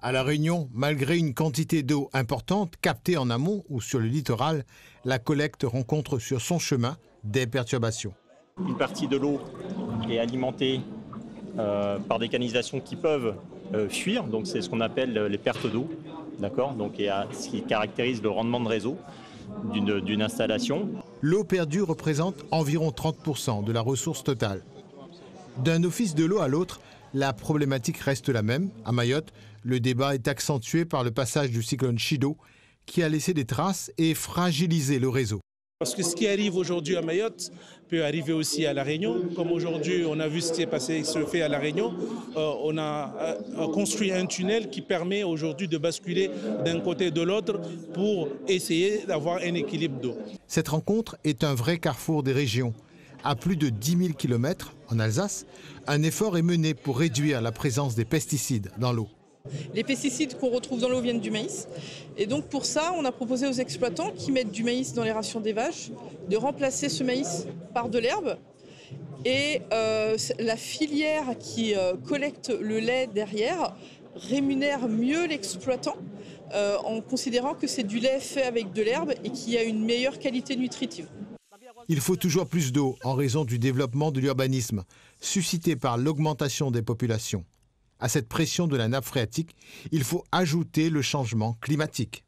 À La Réunion, malgré une quantité d'eau importante captée en amont ou sur le littoral, la collecte rencontre sur son chemin des perturbations. Une partie de l'eau est alimentée par des canalisations qui peuvent fuir, donc c'est ce qu'on appelle les pertes d'eau, d'accord, donc ce qui caractérise le rendement de réseau d'une installation. L'eau perdue représente environ 30% de la ressource totale. D'un office de l'eau à l'autre, la problématique reste la même. À Mayotte, le débat est accentué par le passage du cyclone Chido qui a laissé des traces et fragilisé le réseau. Parce que ce qui arrive aujourd'hui à Mayotte peut arriver aussi à La Réunion. Comme aujourd'hui, on a vu ce qui est passé, se fait à La Réunion. On a construit un tunnel qui permet aujourd'hui de basculer d'un côté de l'autre pour essayer d'avoir un équilibre d'eau. Cette rencontre est un vrai carrefour des régions. À plus de 10 000 km en Alsace, un effort est mené pour réduire la présence des pesticides dans l'eau. Les pesticides qu'on retrouve dans l'eau viennent du maïs. Et donc pour ça, on a proposé aux exploitants qui mettent du maïs dans les rations des vaches de remplacer ce maïs par de l'herbe. Et la filière qui collecte le lait derrière rémunère mieux l'exploitant en considérant que c'est du lait fait avec de l'herbe et qui a une meilleure qualité nutritive. Il faut toujours plus d'eau en raison du développement de l'urbanisme, suscité par l'augmentation des populations. À cette pression de la nappe phréatique, il faut ajouter le changement climatique.